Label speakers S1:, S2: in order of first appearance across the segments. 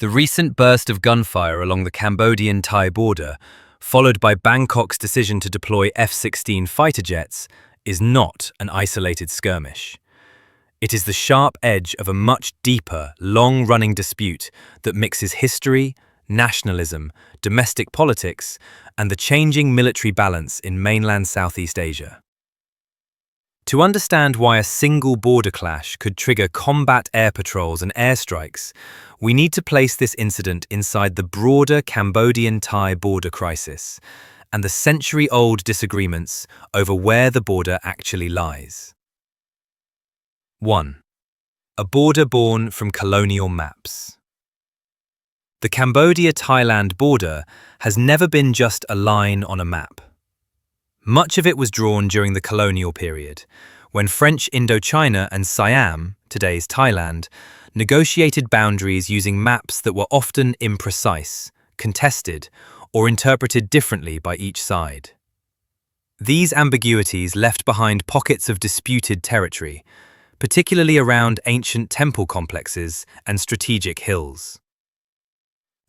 S1: The recent burst of gunfire along the Cambodian-Thai border, followed by Bangkok's decision to deploy F-16 fighter jets, is not an isolated skirmish. It is the sharp edge of a much deeper, long-running dispute that mixes history, nationalism, domestic politics, and the changing military balance in mainland Southeast Asia. To understand why a single border clash could trigger combat air patrols and airstrikes, we need to place this incident inside the broader Cambodian-Thai border crisis and the century-old disagreements over where the border actually lies. 1. A border born from colonial maps. The Cambodia-Thailand border has never been just a line on a map. Much of it was drawn during the colonial period, when French Indochina and Siam, today's Thailand, negotiated boundaries using maps that were often imprecise, contested, or interpreted differently by each side. These ambiguities left behind pockets of disputed territory, particularly around ancient temple complexes and strategic hills.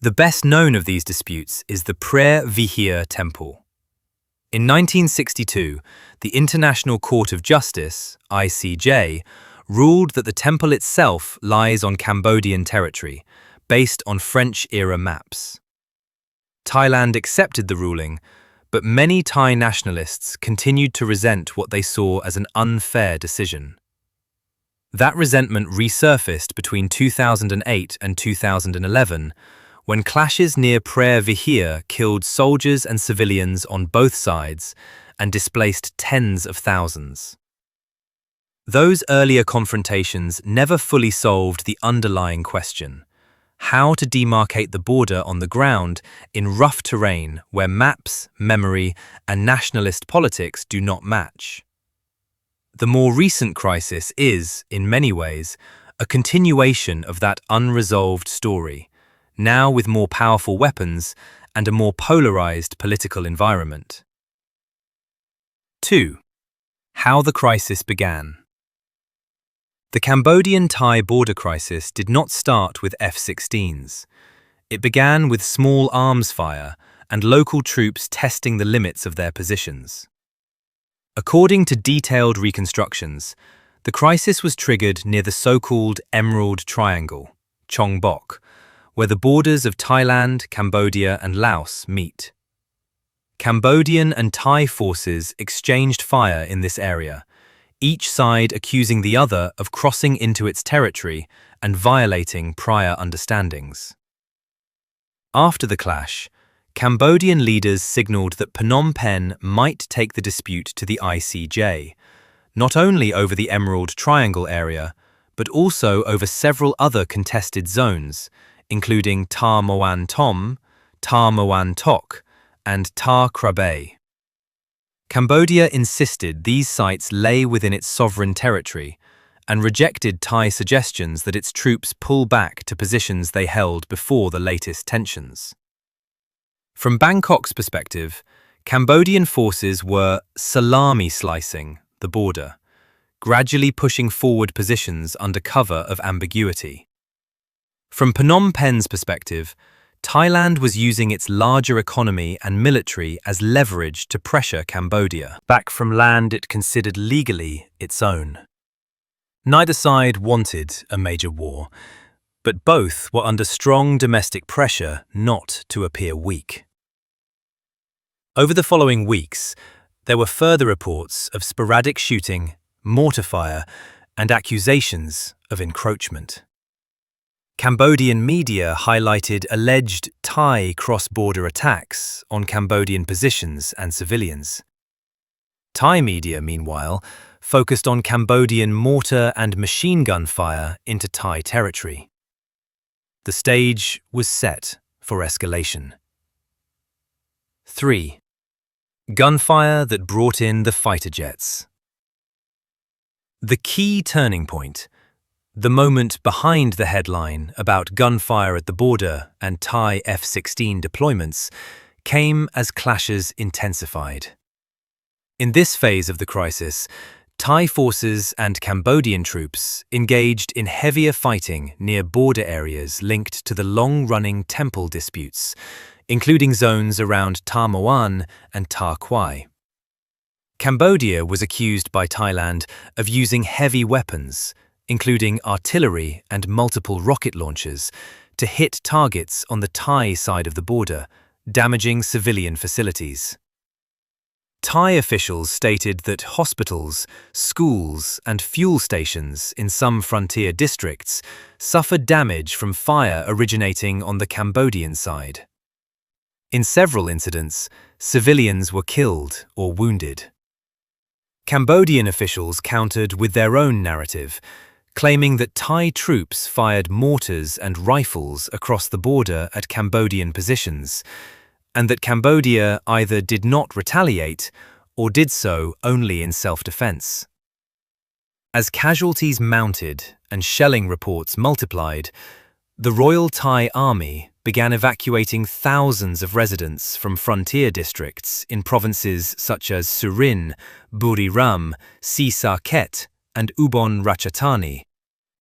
S1: The best known of these disputes is the Prayer Vihir Temple. In 1962, the International Court of Justice, ICJ, ruled that the temple itself lies on Cambodian territory, based on French-era maps. Thailand accepted the ruling, but many Thai nationalists continued to resent what they saw as an unfair decision. That resentment resurfaced between 2008 and 2011, when clashes near Prayer Vihir killed soldiers and civilians on both sides and displaced tens of thousands. Those earlier confrontations never fully solved the underlying question: how to demarcate the border on the ground in rough terrain where maps, memory, and nationalist politics do not match. The more recent crisis is, in many ways, a continuation of that unresolved story, now with more powerful weapons and a more polarized political environment. 2. How the crisis began. The Cambodian-Thai border crisis did not start with F-16s. It began with small arms fire and local troops testing the limits of their positions. According to detailed reconstructions, the crisis was triggered near the so-called Emerald Triangle, Chong Bok, where the borders of Thailand, Cambodia, and Laos meet. Cambodian and Thai forces exchanged fire in this area, each side accusing the other of crossing into its territory and violating prior understandings. After the clash, Cambodian leaders signaled that Phnom Penh might take the dispute to the ICJ, not only over the Emerald Triangle area, but also over several other contested zones, including Ta Moan Tom, Ta Moan Tok, and Ta Krabe. Cambodia insisted these sites lay within its sovereign territory and rejected Thai suggestions that its troops pull back to positions they held before the latest tensions. From Bangkok's perspective, Cambodian forces were salami slicing the border, gradually pushing forward positions under cover of ambiguity. From Phnom Penh's perspective, Thailand was using its larger economy and military as leverage to pressure Cambodia back from land it considered legally its own. Neither side wanted a major war, but both were under strong domestic pressure not to appear weak. Over the following weeks, there were further reports of sporadic shooting, mortar fire, and accusations of encroachment. Cambodian media highlighted alleged Thai cross-border attacks on Cambodian positions and civilians. Thai media, meanwhile, focused on Cambodian mortar and machine gun fire into Thai territory. The stage was set for escalation. 3. Gunfire that brought in the fighter jets. The key turning point, the moment behind the headline about gunfire at the border and Thai F-16 deployments, came as clashes intensified. In this phase of the crisis, Thai forces and Cambodian troops engaged in heavier fighting near border areas linked to the long-running temple disputes, including zones around Ta Moan and Ta Kwai. Cambodia was accused by Thailand of using heavy weapons, including artillery and multiple rocket launchers, to hit targets on the Thai side of the border, damaging civilian facilities. Thai officials stated that hospitals, schools, and fuel stations in some frontier districts suffered damage from fire originating on the Cambodian side. In several incidents, civilians were killed or wounded. Cambodian officials countered with their own narrative, claiming that Thai troops fired mortars and rifles across the border at Cambodian positions, and that Cambodia either did not retaliate or did so only in self-defense. As casualties mounted and shelling reports multiplied, the Royal Thai Army began evacuating thousands of residents from frontier districts in provinces such as Surin, Buriram, Sisa Ket, and Ubon Ratchathani,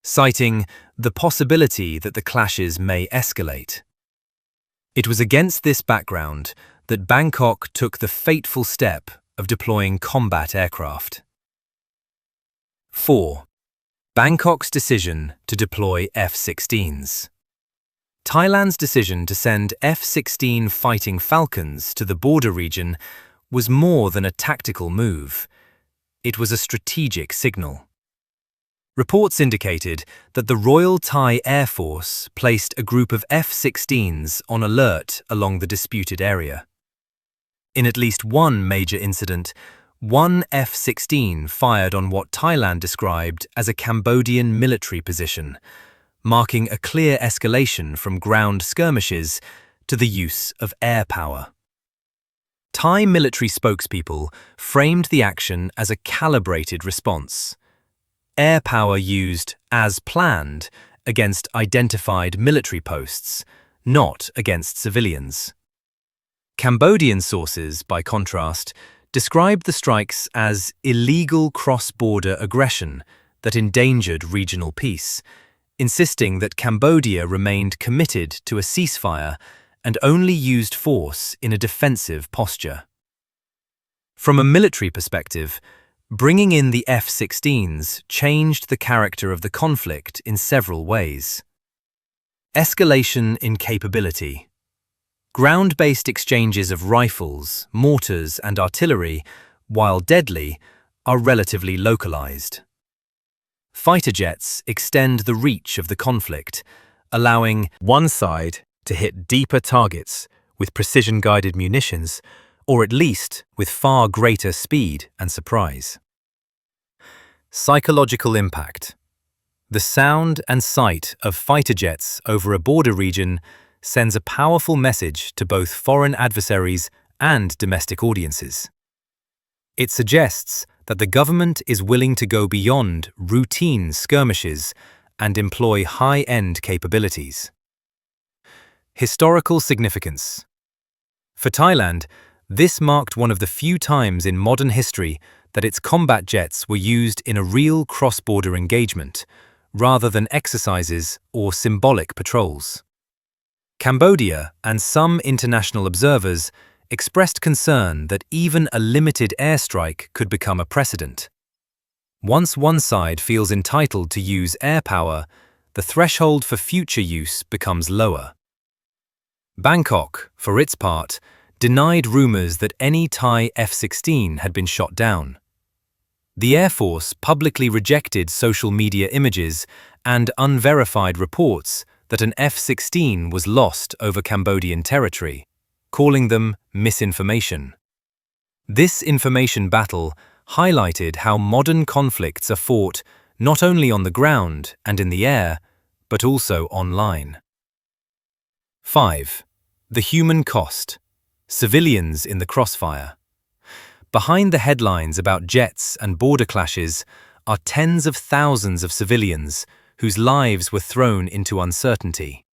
S1: citing the possibility that the clashes may escalate. It was against this background that Bangkok took the fateful step of deploying combat aircraft. 4. Bangkok's decision to deploy F-16s. Thailand's decision to send F-16 Fighting Falcons to the border region was more than a tactical move. It was a strategic signal. Reports indicated that the Royal Thai Air Force placed a group of F-16s on alert along the disputed area. In at least one major incident, one F-16 fired on what Thailand described as a Cambodian military position, marking a clear escalation from ground skirmishes to the use of air power. Thai military spokespeople framed the action as a calibrated response. Air power used as planned against identified military posts, not against civilians. Cambodian sources, by contrast, described the strikes as illegal cross-border aggression that endangered regional peace, insisting that Cambodia remained committed to a ceasefire and only used force in a defensive posture. From a military perspective, bringing in the F-16s changed the character of the conflict in several ways. Escalation in capability. Ground-based exchanges of rifles, mortars, and artillery, while deadly, are relatively localized. Fighter jets extend the reach of the conflict, allowing one side to hit deeper targets with precision-guided munitions, or at least with far greater speed and surprise. Psychological impact. The sound and sight of fighter jets over a border region sends a powerful message to both foreign adversaries and domestic audiences. It suggests that the government is willing to go beyond routine skirmishes and employ high-end capabilities. Historical significance. For Thailand, this marked one of the few times in modern history that its combat jets were used in a real cross-border engagement, rather than exercises or symbolic patrols. Cambodia and some international observers expressed concern that even a limited airstrike could become a precedent. Once one side feels entitled to use air power, the threshold for future use becomes lower. Bangkok, for its part, denied rumors that any Thai F-16 had been shot down. The Air Force publicly rejected social media images and unverified reports that an F-16 was lost over Cambodian territory, calling them misinformation. This information battle highlighted how modern conflicts are fought not only on the ground and in the air, but also online. 5. The human cost. Civilians in the crossfire. Behind the headlines about jets and border clashes are tens of thousands of civilians whose lives were thrown into uncertainty.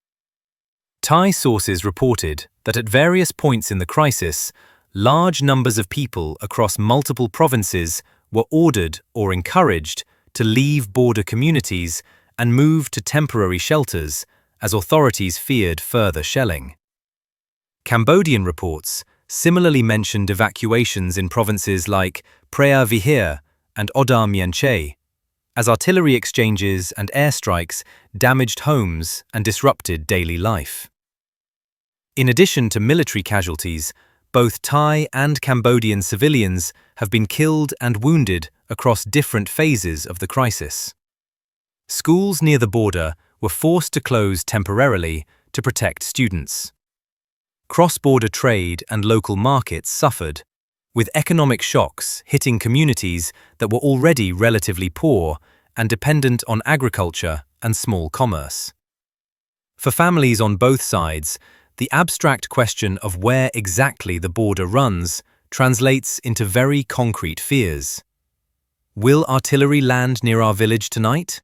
S1: Thai sources reported that at various points in the crisis, large numbers of people across multiple provinces were ordered or encouraged to leave border communities and move to temporary shelters as authorities feared further shelling. Cambodian reports similarly mentioned evacuations in provinces like Preah Vihear and Oddar Meanchey, as artillery exchanges and airstrikes damaged homes and disrupted daily life. In addition to military casualties, both Thai and Cambodian civilians have been killed and wounded across different phases of the crisis. Schools near the border were forced to close temporarily to protect students. Cross-border trade and local markets suffered, with economic shocks hitting communities that were already relatively poor and dependent on agriculture and small commerce. For families on both sides, the abstract question of where exactly the border runs translates into very concrete fears. Will artillery land near our village tonight?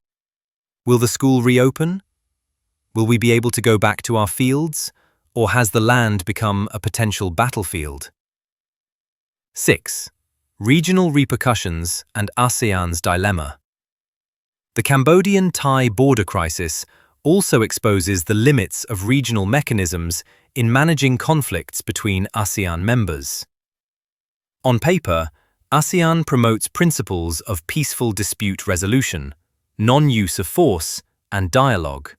S1: Will the school reopen? Will we be able to go back to our fields? Or has the land become a potential battlefield? 6. Regional repercussions and ASEAN's dilemma. The Cambodian-Thai border crisis also exposes the limits of regional mechanisms in managing conflicts between ASEAN members. On paper, ASEAN promotes principles of peaceful dispute resolution, non-use of force, and dialogue.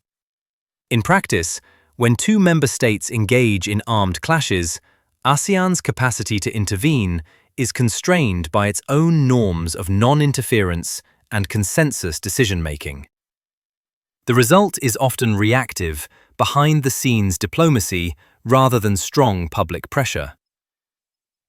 S1: In practice, when two member states engage in armed clashes, ASEAN's capacity to intervene is constrained by its own norms of non-interference and consensus decision-making. The result is often reactive, behind-the-scenes diplomacy rather than strong public pressure.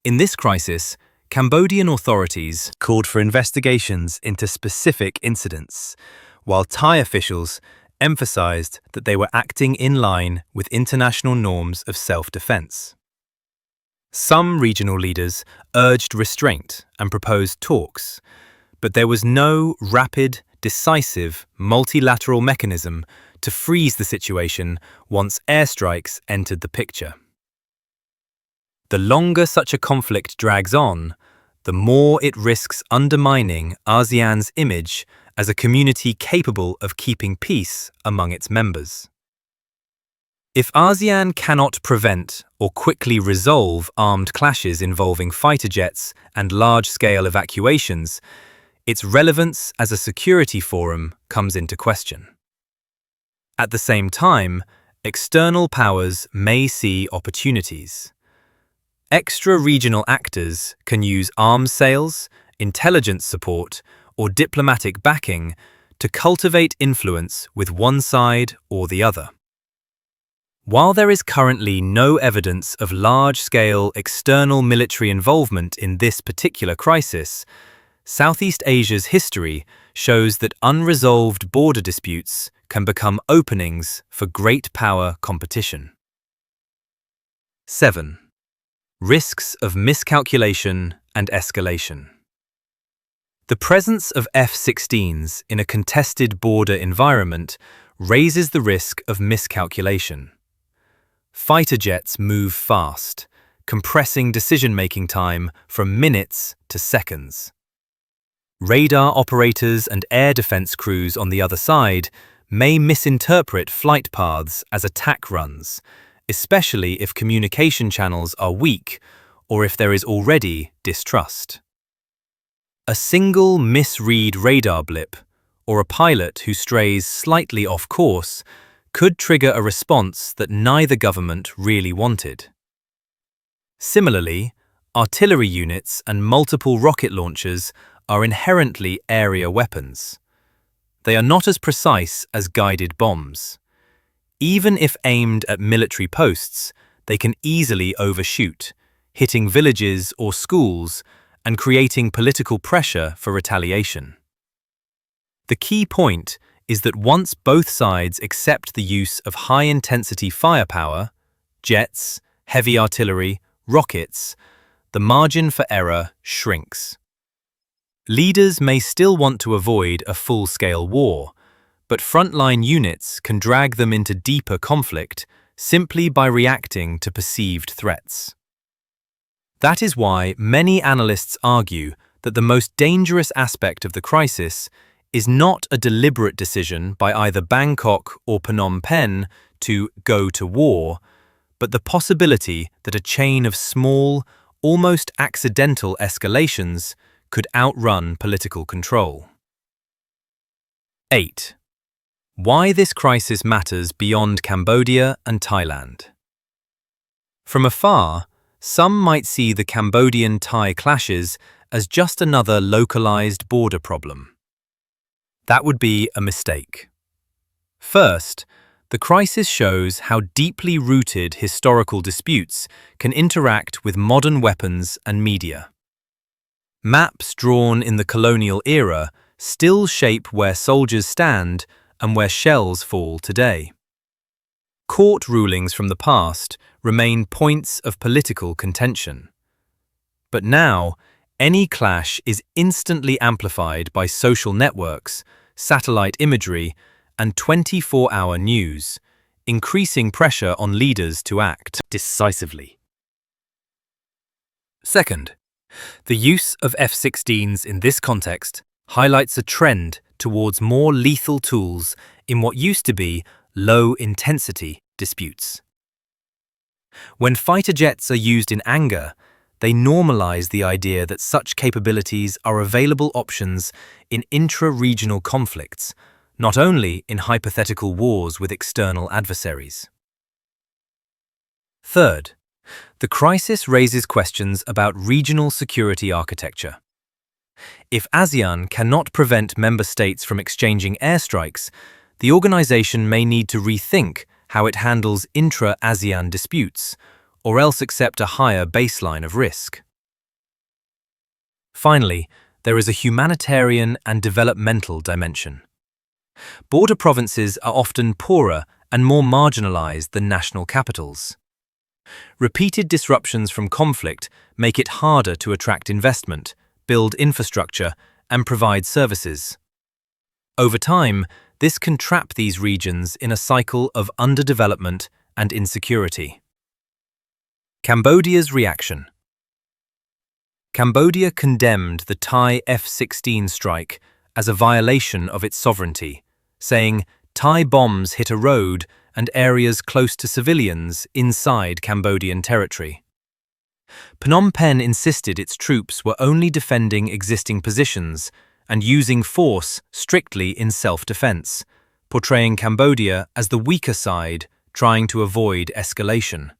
S1: In this crisis, Cambodian authorities called for investigations into specific incidents, while Thai officials emphasized that they were acting in line with international norms of self-defense. Some regional leaders urged restraint and proposed talks, but there was no rapid, decisive, multilateral mechanism to freeze the situation once airstrikes entered the picture. The longer such a conflict drags on, the more it risks undermining ASEAN's image as a community capable of keeping peace among its members. If ASEAN cannot prevent or quickly resolve armed clashes involving fighter jets and large-scale evacuations, its relevance as a security forum comes into question. At the same time, external powers may see opportunities. Extra-regional actors can use arms sales, intelligence support, or diplomatic backing to cultivate influence with one side or the other. While there is currently no evidence of large-scale external military involvement in this particular crisis, Southeast Asia's history shows that unresolved border disputes can become openings for great power competition. 7. Risks of miscalculation and escalation. The presence of F-16s in a contested border environment raises the risk of miscalculation. Fighter jets move fast, compressing decision-making time from minutes to seconds. Radar operators and air defense crews on the other side may misinterpret flight paths as attack runs, especially if communication channels are weak or if there is already distrust. A single misread radar blip, or a pilot who strays slightly off course, could trigger a response that neither government really wanted. Similarly, artillery units and multiple rocket launchers are inherently area weapons. They are not as precise as guided bombs. Even if aimed at military posts, they can easily overshoot, hitting villages or schools and creating political pressure for retaliation. The key point is that once both sides accept the use of high-intensity firepower, jets, heavy artillery, rockets, the margin for error shrinks. Leaders may still want to avoid a full-scale war, but frontline units can drag them into deeper conflict simply by reacting to perceived threats. That is why many analysts argue that the most dangerous aspect of the crisis is not a deliberate decision by either Bangkok or Phnom Penh to go to war, but the possibility that a chain of small, almost accidental escalations could outrun political control. 8. Why this crisis matters beyond Cambodia and Thailand. From afar, some might see the Cambodian-Thai clashes as just another localized border problem. That would be a mistake. First, the crisis shows how deeply rooted historical disputes can interact with modern weapons and media. Maps drawn in the colonial era still shape where soldiers stand and where shells fall today. Court rulings from the past remain points of political contention. But now, any clash is instantly amplified by social networks, satellite imagery, and 24-hour news, increasing pressure on leaders to act decisively. Second, the use of F-16s in this context highlights a trend towards more lethal tools in what used to be low-intensity disputes. When fighter jets are used in anger, they normalize the idea that such capabilities are available options in intra-regional conflicts, not only in hypothetical wars with external adversaries. Third, the crisis raises questions about regional security architecture. If ASEAN cannot prevent member states from exchanging airstrikes, the organization may need to rethink how it handles intra-ASEAN disputes, or else accept a higher baseline of risk. Finally, there is a humanitarian and developmental dimension. Border provinces are often poorer and more marginalized than national capitals. Repeated disruptions from conflict make it harder to attract investment, build infrastructure, and provide services. Over time, this can trap these regions in a cycle of underdevelopment and insecurity. Cambodia's reaction. Cambodia condemned the Thai F-16 strike as a violation of its sovereignty, saying Thai bombs hit a road and areas close to civilians inside Cambodian territory. Phnom Penh insisted its troops were only defending existing positions and using force strictly in self-defense, portraying Cambodia as the weaker side trying to avoid escalation.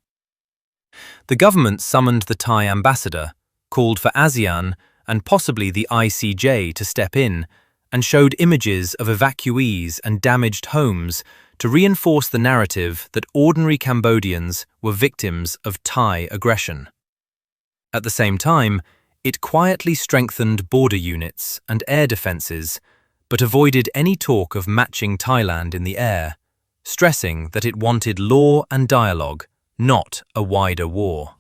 S1: The government summoned the Thai ambassador, called for ASEAN and possibly the ICJ to step in, and showed images of evacuees and damaged homes to reinforce the narrative that ordinary Cambodians were victims of Thai aggression. At the same time, it quietly strengthened border units and air defences, but avoided any talk of matching Thailand in the air, stressing that it wanted law and dialogue, not a wider war.